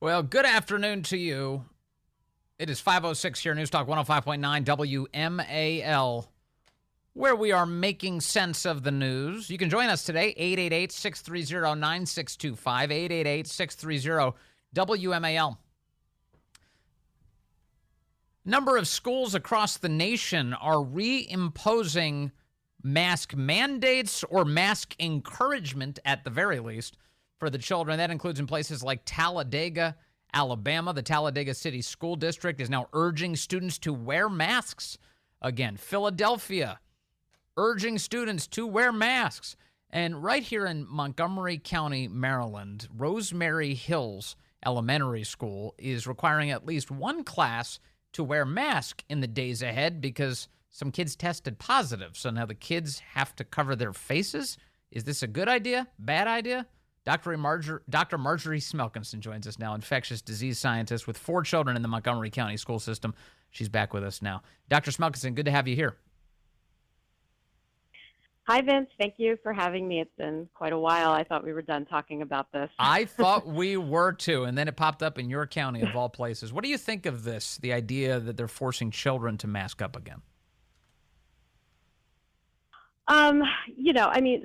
Well, good afternoon to you. It is 5:06 here, News Talk 105.9 WMAL, where we are making sense of the news. You can join us today, 888-630-9625, 888-630-WMAL. Number of schools across the nation are reimposing mask mandates or mask encouragement, at the very least, for the children. That includes in places like Talladega, Alabama. The Talladega City School District is now urging students to wear masks again. Philadelphia, urging students to wear masks. And right here in Montgomery County, Maryland, Rosemary Hills Elementary School is requiring at least one class to wear masks in the days ahead because some kids tested positive. So now the kids have to cover their faces. Is this a good idea? Bad idea? Dr. Marjorie Smelkinson joins us now, infectious disease scientist with 4 children in the Montgomery County school system. She's back with us now. Dr. Smelkinson, good to have you here. Hi, Vince. Thank you for having me. It's been quite a while. I thought we were done talking about this. I thought we were too, and then it popped up in your county of all places. What do you think of this, the idea that they're forcing children to mask up again?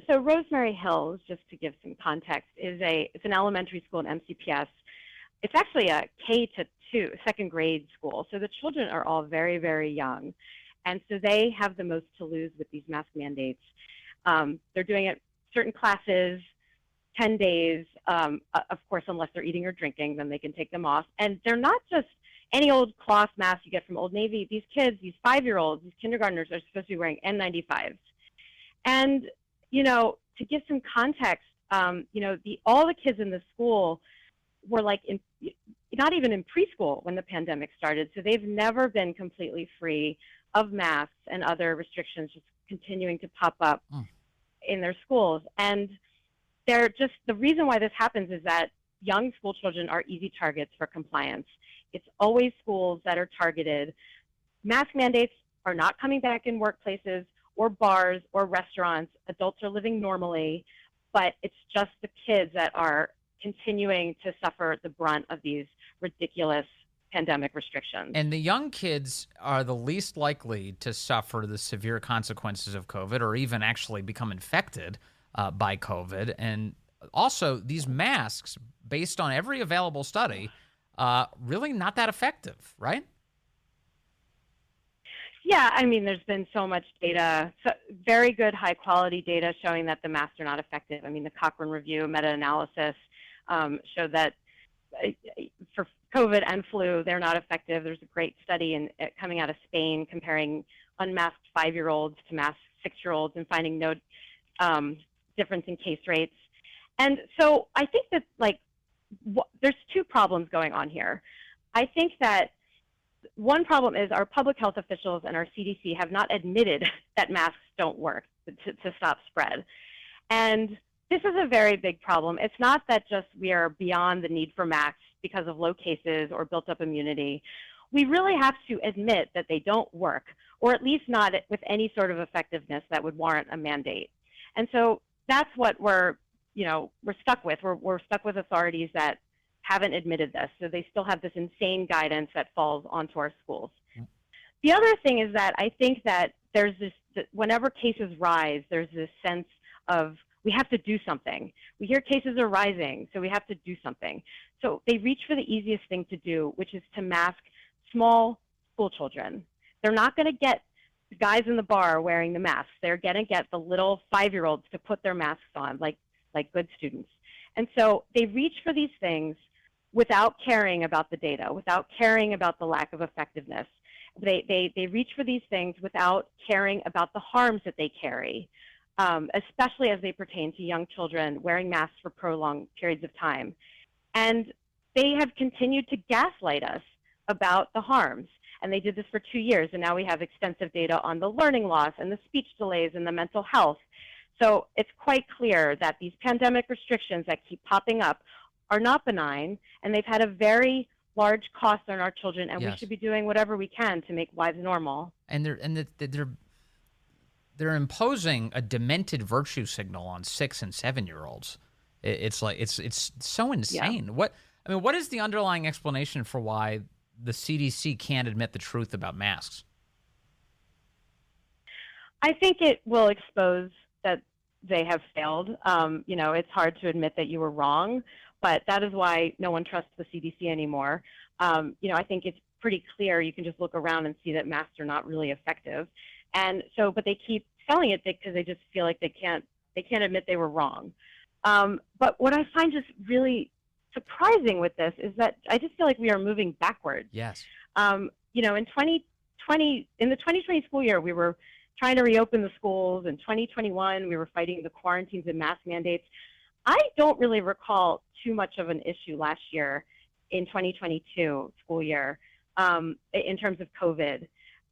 So Rosemary Hills, just to give some context, it's an elementary school in MCPS. It's actually a K-2, second grade school. So the children are all very, very young. And so they have the most to lose with these mask mandates. They're doing it certain classes, 10 days, of course, unless they're eating or drinking, then they can take them off. And they're not just any old cloth mask you get from Old Navy. These kids, these 5-year-olds, these kindergartners are supposed to be wearing N95s. And, to give some context, all the kids in the school were not even in preschool when the pandemic started. So they've never been completely free of masks and other restrictions just continuing to pop up in their schools. And the reason why this happens is that young school children are easy targets for compliance. It's always schools that are targeted. Mask mandates are not coming back in workplaces or bars or restaurants. Adults are living normally, but it's just the kids that are continuing to suffer the brunt of these ridiculous pandemic restrictions. And the young kids are the least likely to suffer the severe consequences of COVID or even actually become infected by COVID. And also, these masks, based on every available study, really not that effective, right? Yeah, there's been so much data, very good high-quality data showing that the masks are not effective. The Cochrane Review meta-analysis showed that for COVID and flu, they're not effective. There's a great study coming out of Spain comparing unmasked 5-year-olds to masked 6-year-olds and finding no difference in case rates. And so I think that there's 2 problems going on here. I think that one problem is our public health officials and our CDC have not admitted that masks don't work to stop spread. And this is a very big problem. It's not that just we are beyond the need for masks because of low cases or built up immunity. We really have to admit that they don't work, or at least not with any sort of effectiveness that would warrant a mandate. And so that's what we're stuck with. We're stuck with authorities that haven't admitted this. So they still have this insane guidance that falls onto our schools. The other thing is that I think that there's whenever cases rise, there's this sense of we have to do something. We hear cases are rising, so we have to do something. So they reach for the easiest thing to do, which is to mask small school children. They're not going to get the guys in the bar wearing the masks. They're going to get the little 5-year-olds to put their masks on like good students. And so they reach for these things without caring about the data, without caring about the lack of effectiveness. They reach for these things without caring about the harms that they carry, especially as they pertain to young children wearing masks for prolonged periods of time. And they have continued to gaslight us about the harms. And they did this for 2 years, and now we have extensive data on the learning loss and the speech delays and the mental health. So it's quite clear that these pandemic restrictions that keep popping up are not benign, and they've had a very large cost on our children, and Yes. we should be doing whatever we can to make lives normal. And they're imposing a demented virtue signal on 6 and 7-year-olds. It's so insane. Yeah. What I mean, what is the underlying explanation for why the CDC can't admit the truth about masks? I think it will expose that they have failed. It's hard to admit that you were wrong, but that is why no one trusts the CDC anymore. I think it's pretty clear. You can just look around and see that masks are not really effective. And so, but they keep selling it because they just feel like they can't admit they were wrong. But what I find just really surprising with this is that I just feel like we are moving backwards. Yes. In the 2020 school year, we were trying to reopen the schools. In 2021, we were fighting the quarantines and mask mandates. I don't really recall too much of an issue last year in 2022 school year in terms of COVID.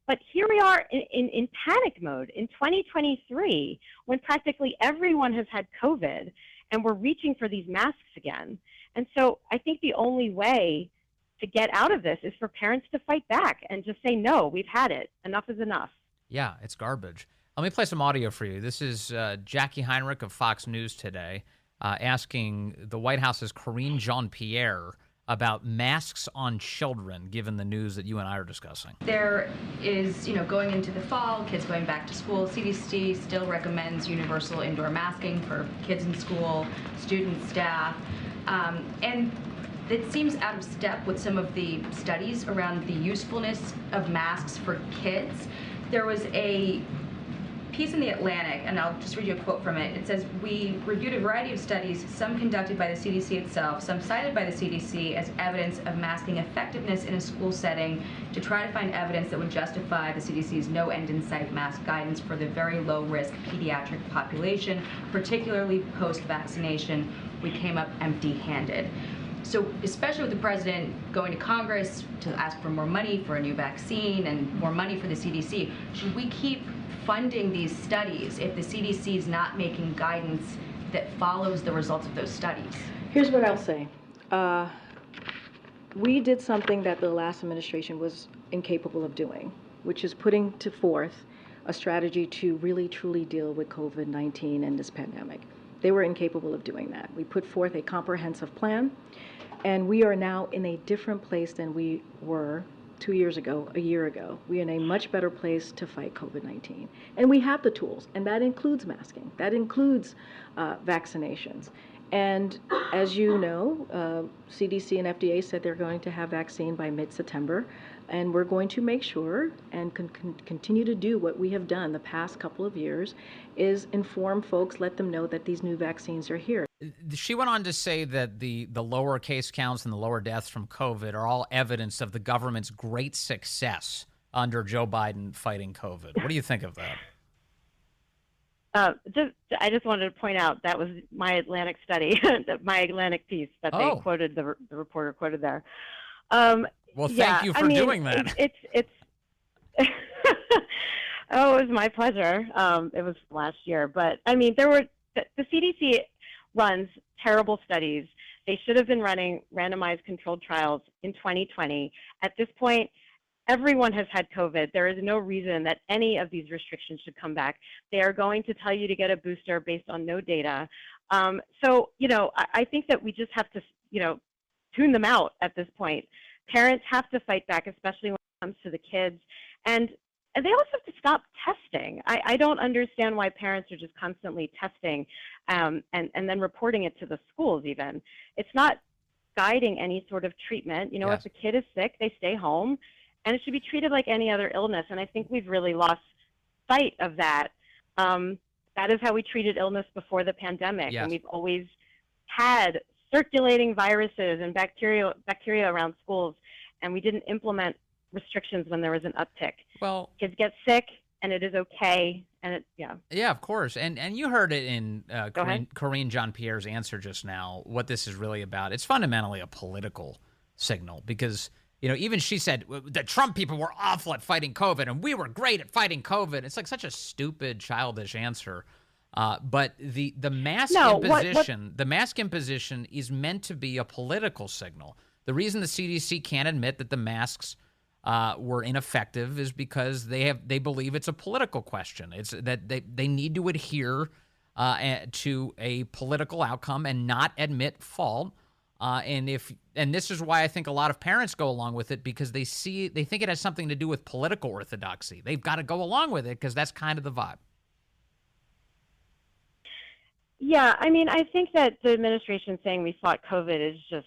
But here we are in panic mode in 2023 when practically everyone has had COVID and we're reaching for these masks again. And so I think the only way to get out of this is for parents to fight back and just say, no, we've had it. Enough is enough. Yeah, it's garbage. Let me play some audio for you. This is Jackie Heinrich of Fox News today asking the White House's Karine Jean-Pierre about masks on children, given the news that you and I are discussing. There is, going into the fall, kids going back to school, CDC still recommends universal indoor masking for kids in school, students, staff, and it seems out of step with some of the studies around the usefulness of masks for kids. There was a piece in The Atlantic, and I'll just read you a quote from it. It says, "We reviewed a variety of studies, some conducted by the CDC itself, some cited by the CDC as evidence of masking effectiveness in a school setting to try to find evidence that would justify the CDC's no end in sight mask guidance for the very low risk pediatric population, particularly post-vaccination. We came up empty-handed." So especially with the president going to Congress to ask for more money for a new vaccine and more money for the CDC, should we keep funding these studies if the CDC is not making guidance that follows the results of those studies? Here's what I'll say. We did something that the last administration was incapable of doing, which is putting forth a strategy to really truly deal with COVID-19 and this pandemic. They were incapable of doing that. We put forth a comprehensive plan, and we are now in a different place than we were 2 years ago, a year ago. We're in a much better place to fight COVID-19. And we have the tools, and that includes masking. That includes vaccinations. And as you know, CDC and FDA said they're going to have vaccine by mid-September, and we're going to make sure and continue to do what we have done the past couple of years is inform folks, let them know that these new vaccines are here. She went on to say that the lower case counts and the lower deaths from COVID are all evidence of the government's great success under Joe Biden fighting COVID. What do you think of that? I just wanted to point out that was my Atlantic study, my Atlantic piece that they quoted, the reporter quoted there. Well, thank you for doing that. It's oh, it was my pleasure. It was last year, but I mean, the CDC runs terrible studies. They should have been running randomized controlled trials in 2020. At this point, everyone has had COVID. There is no reason that any of these restrictions should come back. They are going to tell you to get a booster based on no data. So, I think that we just have to, tune them out at this point. Parents have to fight back, especially when it comes to the kids. And they also have to stop testing. I don't understand why parents are just constantly testing and then reporting it to the schools even. It's not guiding any sort of treatment. Yes. If the kid is sick, they stay home. And it should be treated like any other illness. And I think we've really lost sight of that. That is how we treated illness before the pandemic. Yes. And we've always had circulating viruses and bacteria around schools. And we didn't implement restrictions when there was an uptick. Well, kids get sick, and it is okay. And Yeah, of course. And you heard it in Karine Jean-Pierre's answer just now, what this is really about. It's fundamentally a political signal because even she said the Trump people were awful at fighting COVID and we were great at fighting COVID. It's like such a stupid, childish answer. But the mask imposition, the mask imposition is meant to be a political signal. The reason the CDC can't admit that the masks were ineffective is because they believe it's a political question. It's that they need to adhere to a political outcome and not admit fault And this is why I think a lot of parents go along with it, because they think it has something to do with political orthodoxy. They've got to go along with it because that's kind of the vibe. Yeah, I mean, I think that the administration saying we fought COVID is just,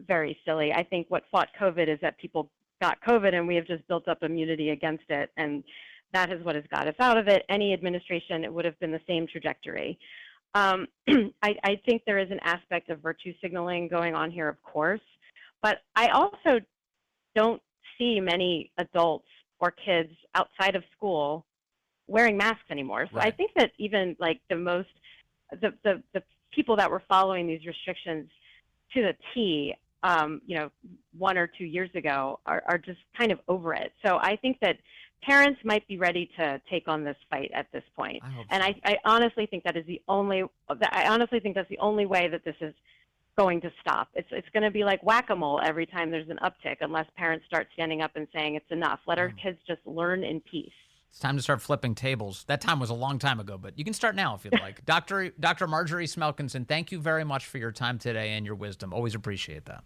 very silly. I think what fought COVID is that people got COVID and we have just built up immunity against it. And that is what has got us out of it. Any administration, it would have been the same trajectory. I think there is an aspect of virtue signaling going on here, of course, but I also don't see many adults or kids outside of school wearing masks anymore. So Right. I think that even like the people that were following these restrictions to the T, 1 or 2 years ago are just kind of over it. So I think that parents might be ready to take on this fight at this point. I hope And so. I honestly think that is the only. I honestly think that's the only way that this is going to stop. It's going to be like whack-a-mole every time there's an uptick, unless parents start standing up and saying it's enough. Let our kids just learn in peace. It's time to start flipping tables. That time was a long time ago, but you can start now if you'd like. Dr. Marjorie Smelkinson, thank you very much for your time today and your wisdom. Always appreciate that.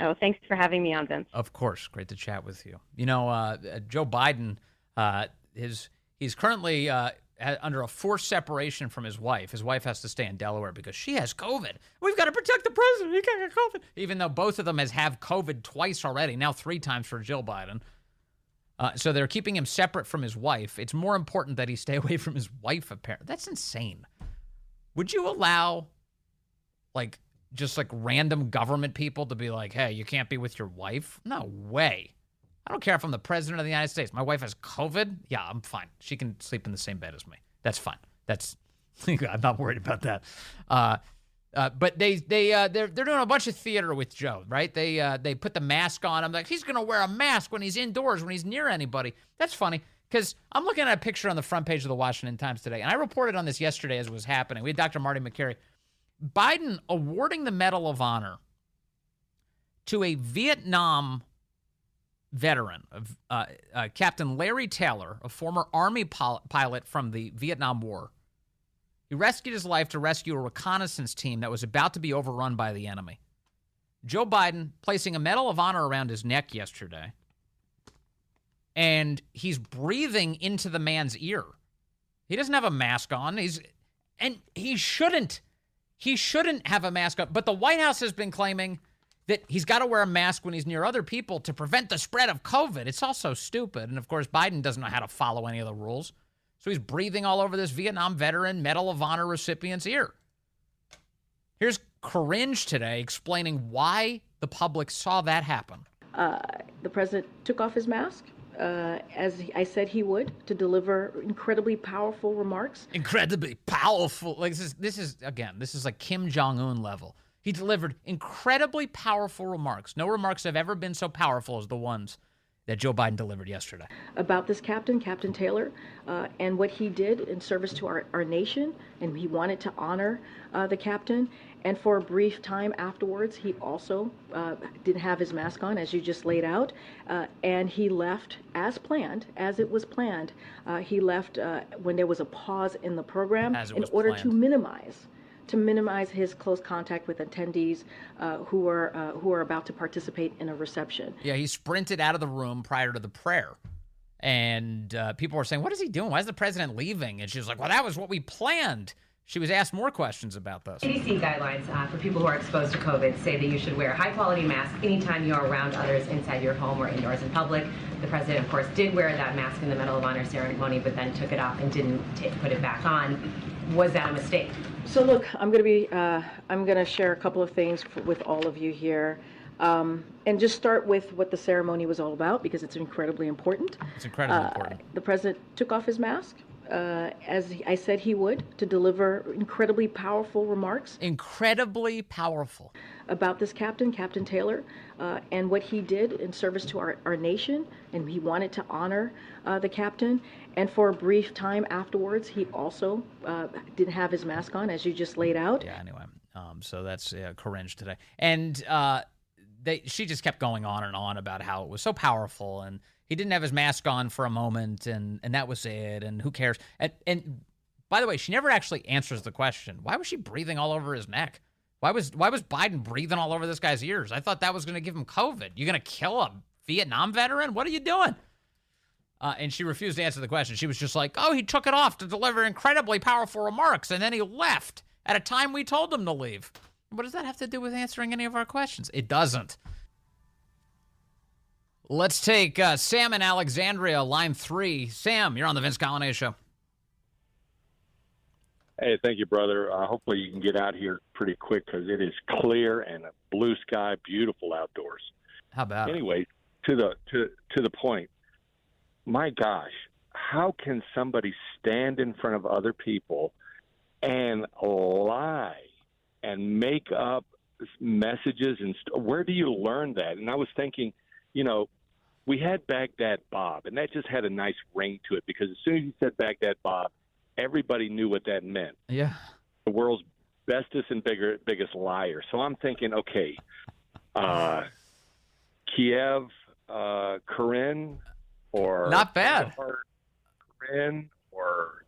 Oh, thanks for having me on, Vince. Of course. Great to chat with you. Joe Biden, he's currently under a forced separation from his wife. His wife has to stay in Delaware because she has COVID. We've got to protect the president. He can't get COVID. Even though both of them have COVID twice already, now 3 times for Jill Biden. So they're keeping him separate from his wife. It's more important that he stay away from his wife, apparently. That's insane. Would you allow, just random government people to be like, hey, you can't be with your wife? No way. I don't care if I'm the president of the United States. My wife has COVID. Yeah, I'm fine. She can sleep in the same bed as me. That's fine. I'm not worried about that. But they're doing a bunch of theater with Joe, right? They put the mask on. I'm like, he's gonna wear a mask when he's indoors, when he's near anybody. That's funny because I'm looking at a picture on the front page of the Washington Times today, and I reported on this yesterday as it was happening. We had Dr. Marty McCary. Biden awarding the Medal of Honor to a Vietnam veteran, Captain Larry Taylor, a former Army pilot from the Vietnam War. He rescued his life to rescue a reconnaissance team that was about to be overrun by the enemy. Joe Biden placing a Medal of Honor around his neck yesterday, and he's breathing into the man's ear. He doesn't have a mask on. He shouldn't. He shouldn't have a mask on. But the White House has been claiming that he's got to wear a mask when he's near other people to prevent the spread of COVID. It's all so stupid. And, of course, Biden doesn't know how to follow any of the rules. So he's breathing all over this Vietnam veteran Medal of Honor recipient's ear. Here's Coringe today explaining why the public saw that happen. The president took off his mask, as I said he would, to deliver incredibly powerful remarks. Incredibly powerful. This is like Kim Jong-un level. He delivered incredibly powerful remarks. No remarks have ever been so powerful as the ones that Joe Biden delivered yesterday. About this Captain Taylor, and what he did in service to our nation, and he wanted to honor the captain. And for a brief time afterwards, he also didn't have his mask on, as you just laid out, and he left as planned, as it was planned. He left when there was a pause in the program in order to minimize his close contact with attendees who are about to participate in a reception. Yeah, he sprinted out of the room prior to the prayer. And people were saying, what is he doing? Why is the president leaving? And she was like, well, that was what we planned. She was asked more questions about this. CDC guidelines for people who are exposed to COVID say that you should wear a high-quality mask anytime you're around others inside your home or indoors in public. The president, of course, did wear that mask in the Medal of Honor ceremony, but then took it off and didn't put it back on. Was that a mistake? So look, I'm going to share a couple of things with all of you here, and just start with what the ceremony was all about, because it's incredibly important. It's incredibly important. The president took off his mask, as I said he would, to deliver incredibly powerful remarks. Incredibly powerful. About this Captain Taylor, and what he did in service to our nation, and he wanted to honor the captain. And for a brief time afterwards, he also didn't have his mask on, as you just laid out. Yeah, anyway. So that's Coringe today. And she just kept going on and on about how it was so powerful, and he didn't have his mask on for a moment, and that was it, and who cares? And by the way, she never actually answers the question. Why was she breathing all over his neck? Why was Biden breathing all over this guy's ears? I thought that was going to give him COVID. You're going to kill a Vietnam veteran? What are you doing? And she refused to answer the question. She was just like, oh, he took it off to deliver incredibly powerful remarks, and then he left at a time we told him to leave. What does that have to do with answering any of our questions? It doesn't. Let's take Sam in Alexandria, line 3. Sam, you're on the Vince Coglianese Show. Hey, thank you, brother. Hopefully you can get out here pretty quick because it is clear and a blue sky, beautiful outdoors. How about Anyway, to the point. My gosh, how can somebody stand in front of other people and lie and make up messages? And where do you learn that? And I was thinking, we had Baghdad Bob, and that just had a nice ring to it because as soon as you said Baghdad Bob, everybody knew what that meant. Yeah. The world's bestest and biggest liar. So I'm thinking, okay, Kiev, Corinne, or not bad. Corinne, or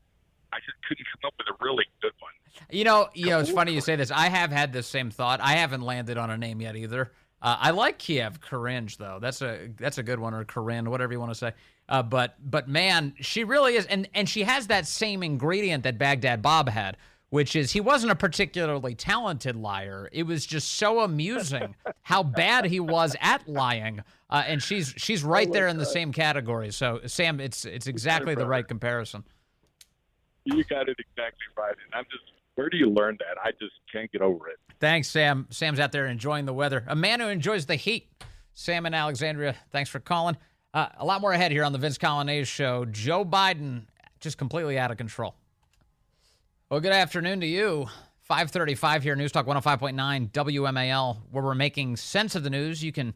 I just couldn't come up with a really good one. It's funny you say this. I have had this same thought. I haven't landed on a name yet either. I like Kiev Corinne, though. That's a good one, or Corinne, whatever you want to say. But man, she really is, and she has that same ingredient that Baghdad Bob had, which is he wasn't a particularly talented liar. It was just so amusing how bad he was at lying. And she's right there in the same category. So Sam, it's exactly the right comparison. You got it exactly right. And where do you learn that? I just can't get over it. Thanks, Sam. Sam's out there enjoying the weather. A man who enjoys the heat. Sam in Alexandria, thanks for calling. A lot more ahead here on the Vince Coglianese Show. Joe Biden just completely out of control. Well, good afternoon to you. 5:35 here, News Talk 105.9 WMAL, where we're making sense of the news. You can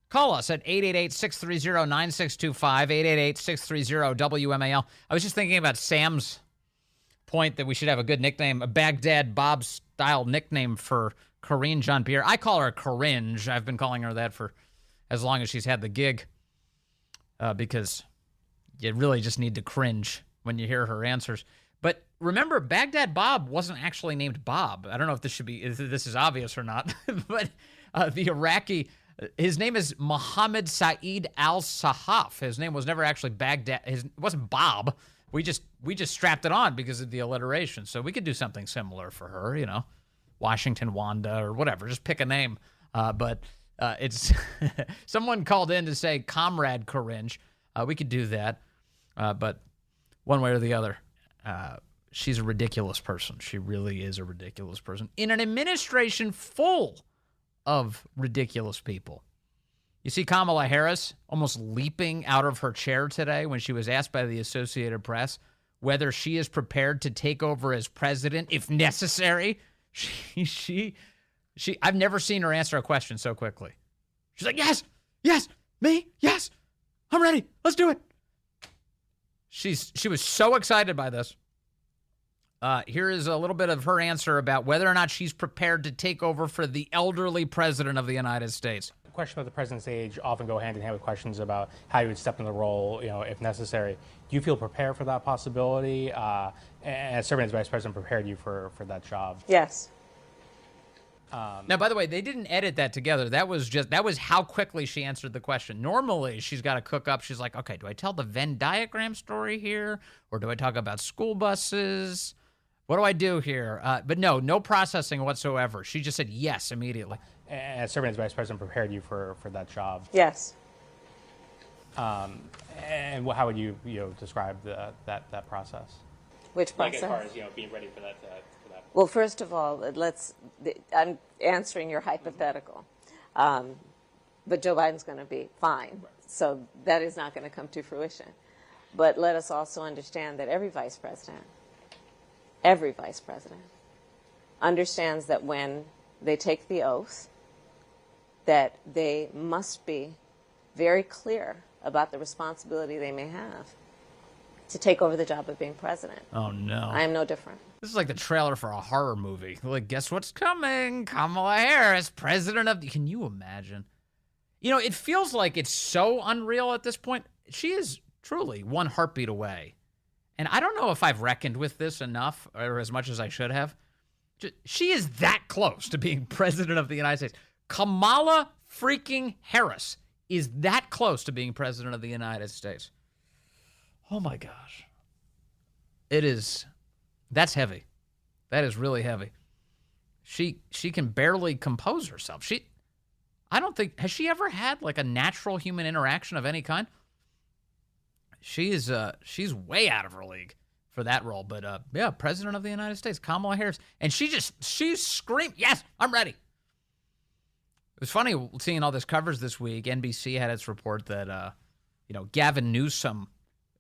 call us at 888-630-9625, 888-630-WMAL. I was just thinking about Sam's point that we should have a good nickname, a Baghdad Bob-style nickname for Corinne Jean-Pierre. I call her Corinne. I've been calling her that for as long as she's had the gig because you really just need to cringe when you hear her answers. But remember, Baghdad Bob wasn't actually named Bob. I don't know if this is obvious or not, but the Iraqi, his name is Mohammed Saeed al-Sahaf. His name was never actually Baghdad. It wasn't Bob. We just strapped it on because of the alliteration. So we could do something similar for her, Washington Wanda or whatever. Just pick a name. But it's someone called in to say Comrade Corinne. We could do that. But one way or the other, she's a ridiculous person. She really is a ridiculous person in an administration full of ridiculous people. You see Kamala Harris almost leaping out of her chair today when she was asked by the Associated Press whether she is prepared to take over as president if necessary. I've never seen her answer a question so quickly. She's like, yes, me, yes, I'm ready. Let's do it. She was so excited by this. Here is a little bit of her answer about whether or not she's prepared to take over for the elderly president of the United States. Questions about the president's age often go hand in hand with questions about how you would step in the role, if necessary. Do you feel prepared for that possibility? And serving as vice president prepared you for that job? Yes. Now, by the way, they didn't edit that together. That was how quickly she answered the question. Normally, she's got to cook up. She's like, okay, do I tell the Venn diagram story here? Or do I talk about school buses? What do I do here? But no processing whatsoever. She just said yes immediately. And serving as vice president prepared you for that job? Yes. And how would you describe that process? Which process? Like as far as being ready for that. Well, first of all, I'm answering your hypothetical, but Joe Biden's going to be fine, so that is not going to come to fruition. But let us also understand that every vice president understands that when they take the oath, that they must be very clear about the responsibility they may have to take over the job of being president. Oh, no. I am no different. This is like the trailer for a horror movie. Like, guess what's coming? Kamala Harris, president of... Can you imagine? It feels like it's so unreal at this point. She is truly one heartbeat away. And I don't know if I've reckoned with this enough or as much as I should have. She is that close to being president of the United States. Kamala freaking Harris is that close to being president of the United States. Oh my gosh. That's heavy. That is really heavy. She can barely compose herself. I don't think, has she ever had like a natural human interaction of any kind? She's way out of her league for that role. But yeah, president of the United States, Kamala Harris. And she screamed, yes, I'm ready. It was funny seeing all this coverage this week. NBC had its report that, Gavin Newsom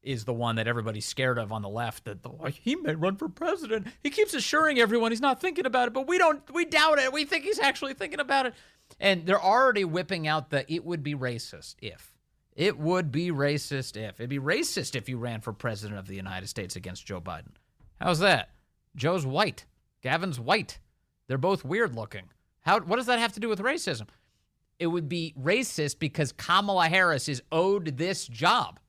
is the one that everybody's scared of on the left, that he may run for president. He keeps assuring everyone he's not thinking about it, but we doubt it. We think he's actually thinking about it. And they're already whipping out it would be racist if. It would be racist if. It'd be racist if you ran for president of the United States against Joe Biden. How's that? Joe's white. Gavin's white. They're both weird looking. What does that have to do with racism? It would be racist because Kamala Harris is owed this job.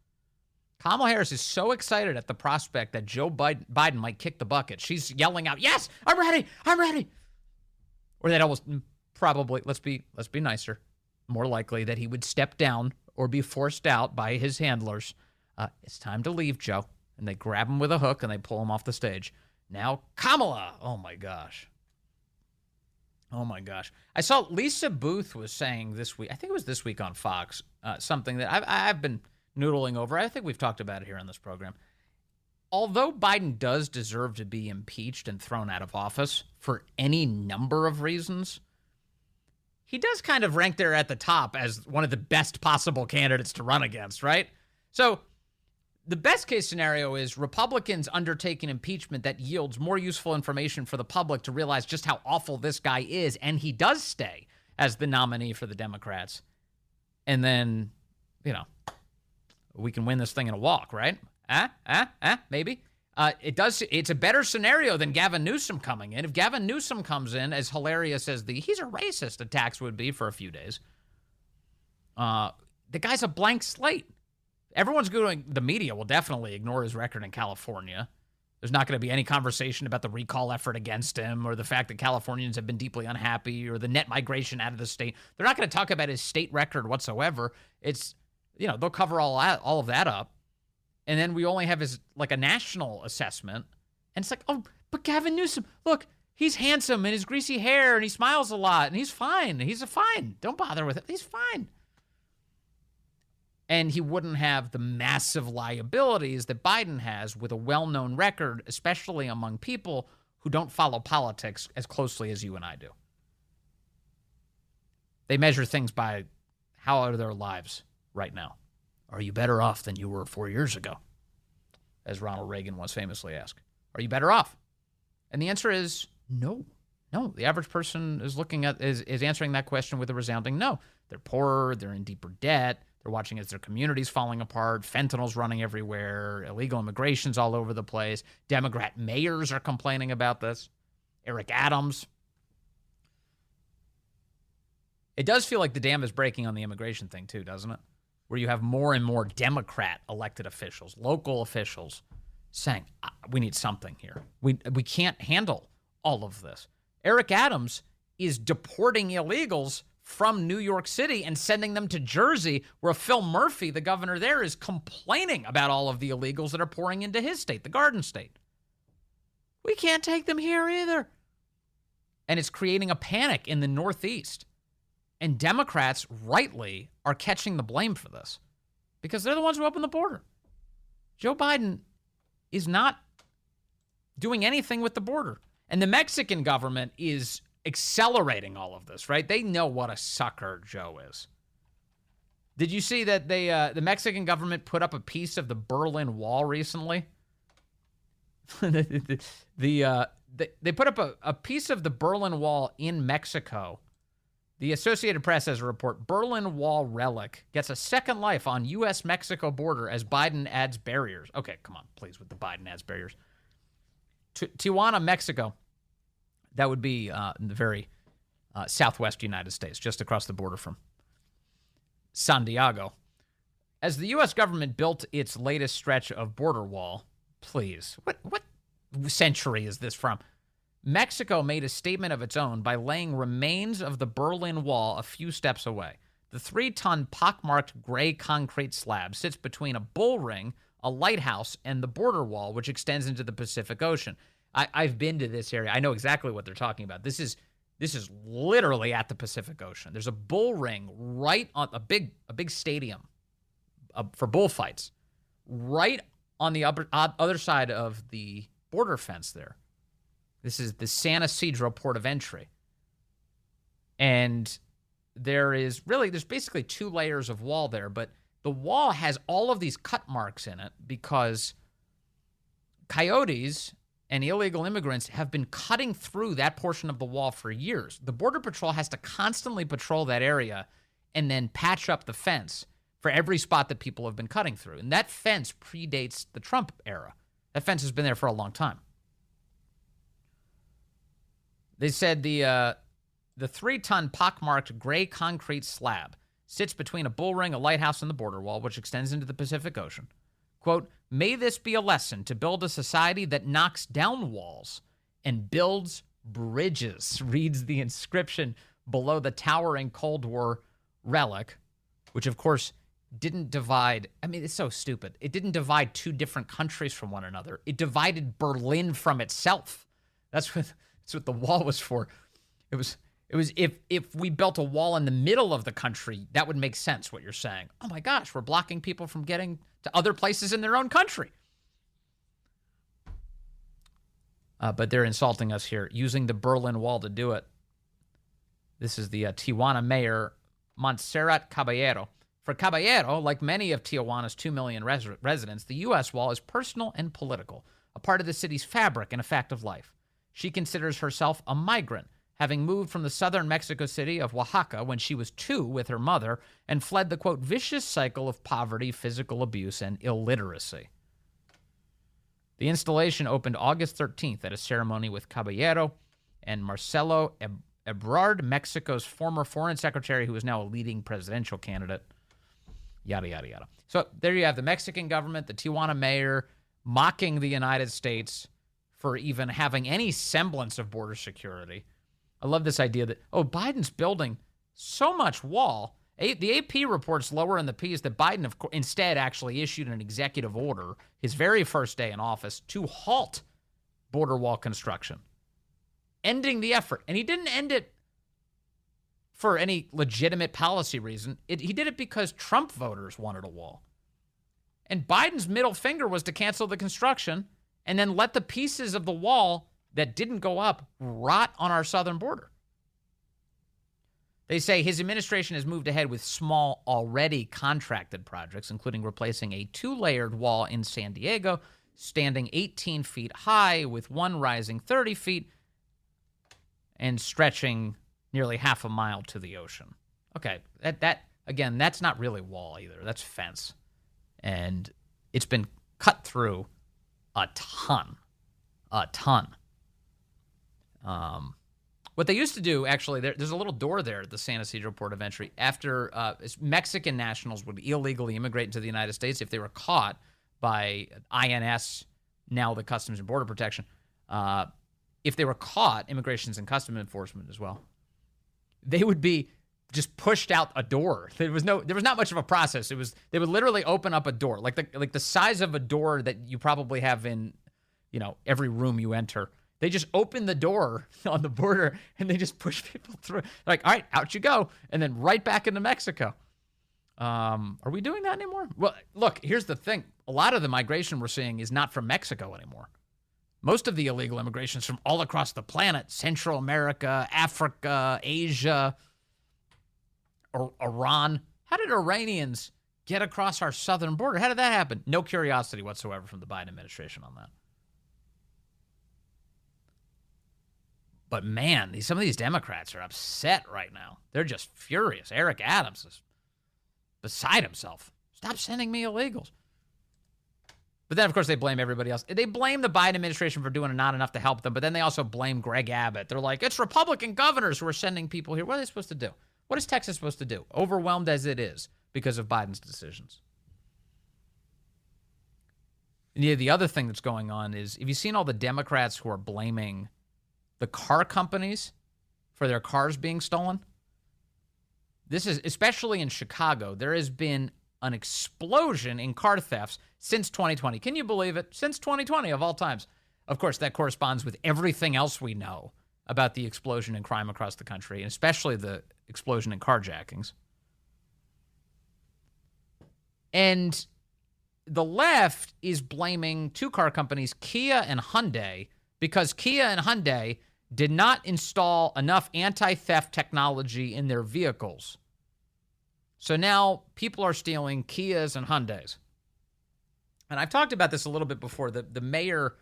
Kamala Harris is so excited at the prospect that Joe Biden might kick the bucket. She's yelling out, yes, I'm ready, I'm ready. Or that almost probably, let's be nicer, more likely that he would step down or be forced out by his handlers. It's time to leave, Joe. And they grab him with a hook and they pull him off the stage. Now, Kamala. Oh, my gosh. Oh, my gosh. I saw Lisa Booth was saying this week, I think it was this week on Fox, something that I've been noodling over. I think we've talked about it here on this program. Although Biden does deserve to be impeached and thrown out of office for any number of reasons, he does kind of rank there at the top as one of the best possible candidates to run against, right? So the best case scenario is Republicans undertake an impeachment that yields more useful information for the public to realize just how awful this guy is, and he does stay as the nominee for the Democrats. And then, we can win this thing in a walk, right? Maybe. It's a better scenario than Gavin Newsom coming in. If Gavin Newsom comes in, as hilarious as he's a racist attacks would be for a few days, the guy's a blank slate. The media will definitely ignore his record in California. There's not going to be any conversation about the recall effort against him or the fact that Californians have been deeply unhappy or the net migration out of the state. They're not going to talk about his state record whatsoever. It's, they'll cover all of that up. And then we only have a national assessment. And it's like, oh, but Gavin Newsom, look, he's handsome and his greasy hair and he smiles a lot and he's fine. He's fine. Don't bother with it. He's fine. And he wouldn't have the massive liabilities that Biden has with a well-known record, especially among people who don't follow politics as closely as you and I do. They measure things by how are their lives right now. Are you better off than you were 4 years ago? As Ronald Reagan once famously asked. Are you better off? And the answer is no. No, the average person is answering that question with a resounding no. They're poorer, they're in deeper debt, they're watching as their community's falling apart, fentanyl's running everywhere, illegal immigration's all over the place, Democrat mayors are complaining about this, Eric Adams. It does feel like the dam is breaking on the immigration thing too, doesn't it? Where you have more and more Democrat elected officials, local officials, saying, we need something here. We can't handle all of this. Eric Adams is deporting illegals from New York City and sending them to Jersey, where Phil Murphy, the governor there, is complaining about all of the illegals that are pouring into his state, the Garden State. We can't take them here either. And it's creating a panic in the Northeast. And Democrats, rightly, are catching the blame for this because they're the ones who opened the border. Joe Biden is not doing anything with the border. And the Mexican government is accelerating all of this, right? They know what a sucker Joe is. Did you see that the Mexican government put up a piece of the Berlin Wall recently? They put up a piece of the Berlin Wall in Mexico. The Associated Press has a report, Berlin Wall relic gets a second life on U.S.-Mexico border as Biden adds barriers. Okay, come on, please, with the Biden adds barriers. Tijuana, Mexico. That would be in the very southwest United States, just across the border from San Diego. As the U.S. government built its latest stretch of border wall, please, what century is this from? Mexico made a statement of its own by laying remains of the Berlin Wall a few steps away. The 3-ton pockmarked gray concrete slab sits between a bull ring, a lighthouse, and the border wall, which extends into the Pacific Ocean. I've been to this area. I know exactly what they're talking about. This is literally at the Pacific Ocean. There's a bull ring right on a big stadium for bullfights, right on the other side of the border fence there. This is the San Isidro port of entry. And there's basically 2 layers of wall there, but the wall has all of these cut marks in it because coyotes and illegal immigrants have been cutting through that portion of the wall for years. The Border Patrol has to constantly patrol that area and then patch up the fence for every spot that people have been cutting through. And that fence predates the Trump era. That fence has been there for a long time. They said the 3-ton pockmarked gray concrete slab sits between a bull ring, a lighthouse, and the border wall, which extends into the Pacific Ocean. Quote, may this be a lesson to build a society that knocks down walls and builds bridges, reads the inscription below the towering Cold War relic, which, of course, didn't divide. I mean, it's so stupid. It didn't divide 2 different countries from one another. It divided Berlin from itself. That's what the wall was for. It was if we built a wall in the middle of the country, that would make sense, what you're saying. Oh my gosh, we're blocking people from getting to other places in their own country. But they're insulting us here, using the Berlin Wall to do it. This is the Tijuana mayor, Montserrat Caballero. For Caballero, like many of Tijuana's 2 million residents, the U.S. wall is personal and political, a part of the city's fabric and a fact of life. She considers herself a migrant, having moved from the southern Mexico city of Oaxaca when she was 2 with her mother and fled the, quote, vicious cycle of poverty, physical abuse, and illiteracy. The installation opened August 13th at a ceremony with Caballero and Marcelo Ebrard, Mexico's former foreign secretary, who is now a leading presidential candidate. Yada, yada, yada. So there you have the Mexican government, the Tijuana mayor, mocking the United States for even having any semblance of border security. I love this idea that, Biden's building so much wall. The AP reports lower in the piece that Biden instead actually issued an executive order his very first day in office to halt border wall construction, ending the effort. And he didn't end it for any legitimate policy reason. He did it because Trump voters wanted a wall. And Biden's middle finger was to cancel the construction and then let the pieces of the wall that didn't go up rot on our southern border. They say his administration has moved ahead with small, already contracted projects, including replacing a 2-layered wall in San Diego, standing 18 feet high, with one rising 30 feet and stretching nearly half a mile to the ocean. Okay, that again, that's not really wall either. That's fence. And it's been cut through a ton. What they used to do, actually, there's a little door there at the San Isidro port of entry. After Mexican nationals would illegally immigrate into the United States, if they were caught by INS, now the Customs and Border Protection, if they were caught, Immigrations and Customs Enforcement as well, they would be just pushed out a door. There was not much of a process. They would literally open up a door, like the size of a door that you probably have in, every room you enter. They just open the door on the border and they just push people through. Like, all right, out you go, and then right back into Mexico. Are we doing that anymore? Well, look, here's the thing. A lot of the migration we're seeing is not from Mexico anymore. Most of the illegal immigration is from all across the planet: Central America, Africa, Asia, or Iran. How did Iranians get across our southern border? How did that happen? No curiosity whatsoever from the Biden administration on that. But man, some of these Democrats are upset right now. They're just furious. Eric Adams is beside himself. Stop sending me illegals. But then, of course, they blame everybody else. They blame the Biden administration for doing not enough to help them, but then they also blame Greg Abbott. They're like, it's Republican governors who are sending people here. What are they supposed to do? What is Texas supposed to do? Overwhelmed as it is because of Biden's decisions. And the other thing that's going on is, have you seen all the Democrats who are blaming the car companies for their cars being stolen. This is, especially in Chicago, there has been an explosion in car thefts since 2020. Can you believe it? Since 2020, of all times. Of course, that corresponds with everything else we know about the explosion in crime across the country, and especially the explosion in carjackings. And the left is blaming two car companies, Kia and Hyundai, because Kia and Hyundai did not install enough anti-theft technology in their vehicles. So now people are stealing Kias and Hyundais. And I've talked about this a little bit before. The mayor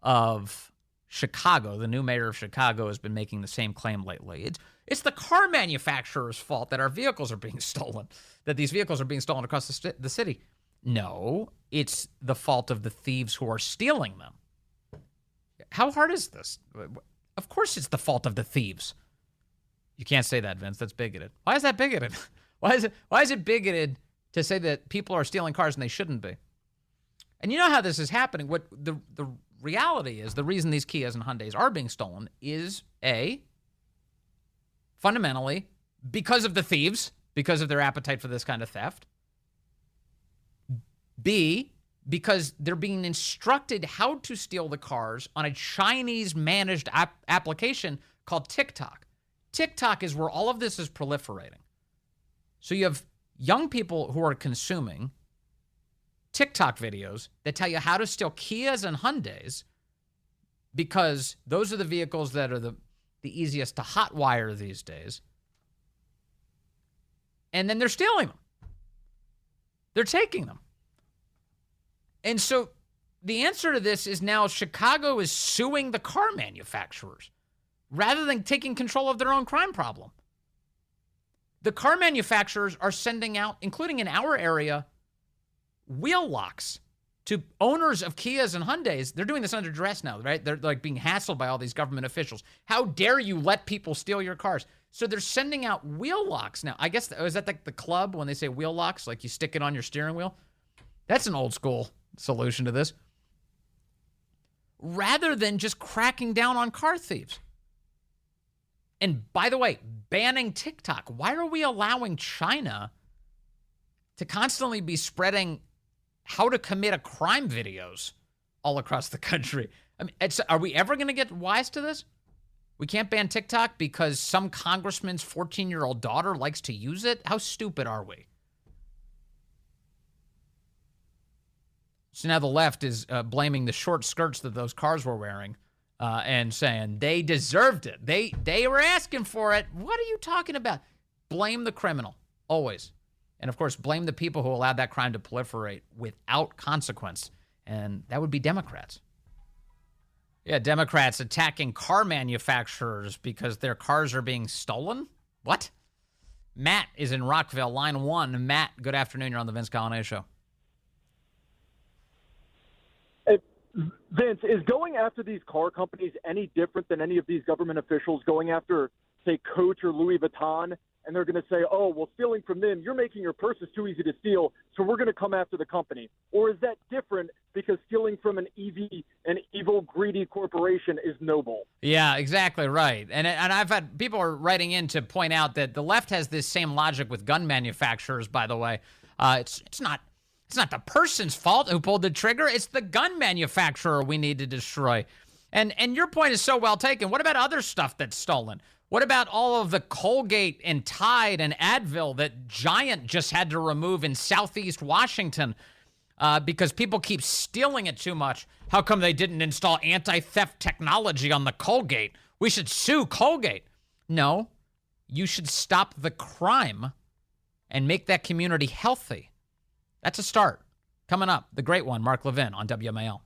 of Chicago, the new mayor of Chicago, has been making the same claim lately. It's the car manufacturer's fault that our vehicles are being stolen, that these vehicles are being stolen across the city. No, it's the fault of the thieves who are stealing them. How hard is this? Of course it's the fault of the thieves. You can't say that, Vince. That's bigoted. Why is that bigoted? Why is it bigoted to say that people are stealing cars and they shouldn't be? And you know how this is happening. What the reality is, the reason these Kias and Hyundais are being stolen is, A, fundamentally, because of the thieves, because of their appetite for this kind of theft. B, because they're being instructed how to steal the cars on a Chinese-managed application called TikTok. TikTok is where all of this is proliferating. So you have young people who are consuming TikTok videos that tell you how to steal Kias and Hyundais because those are the vehicles that are the easiest to hotwire these days. And then they're stealing them. They're taking them. And so the answer to this is now Chicago is suing the car manufacturers rather than taking control of their own crime problem. The car manufacturers are sending out, including in our area, wheel locks to owners of Kias and Hyundais. They're doing this under duress now, right? They're like being hassled by all these government officials. How dare you let people steal your cars? So they're sending out wheel locks now. I guess, is that like the club when they say wheel locks? Like you stick it on your steering wheel? That's an old school solution to this. Rather than just cracking down on car thieves. And by the way, banning TikTok. Why are we allowing China to constantly be spreading how to commit a crime videos all across the country? I mean, are we ever going to get wise to this? We can't ban TikTok because some congressman's 14-year-old daughter likes to use it? How stupid are we? So now the left is blaming the short skirts that those cars were wearing and saying they deserved it. They were asking for it. What are you talking about? Blame the criminal, always. And, of course, blame the people who allowed that crime to proliferate without consequence. And that would be Democrats. Yeah, Democrats attacking car manufacturers because their cars are being stolen? What? Matt is in Rockville, line 1. Matt, good afternoon. You're on the Vince Coglianese Show. Vince, is going after these car companies any different than any of these government officials going after, say, Coach or Louis Vuitton, and they're going to say, oh, well, stealing from them, you're making your purses too easy to steal, so we're going to come after the company? Or is that different because stealing from an evil, greedy corporation is noble? Yeah, exactly right. And I've had people are writing in to point out that the left has this same logic with gun manufacturers, by the way. It's not the person's fault who pulled the trigger. It's the gun manufacturer we need to destroy. And your point is so well taken. What about other stuff that's stolen? What about all of the Colgate and Tide and Advil that Giant just had to remove in Southeast Washington because people keep stealing it too much? How come they didn't install anti-theft technology on the Colgate? We should sue Colgate. No, you should stop the crime and make that community healthy. That's a start. Coming up, the great one, Mark Levin on WMAL.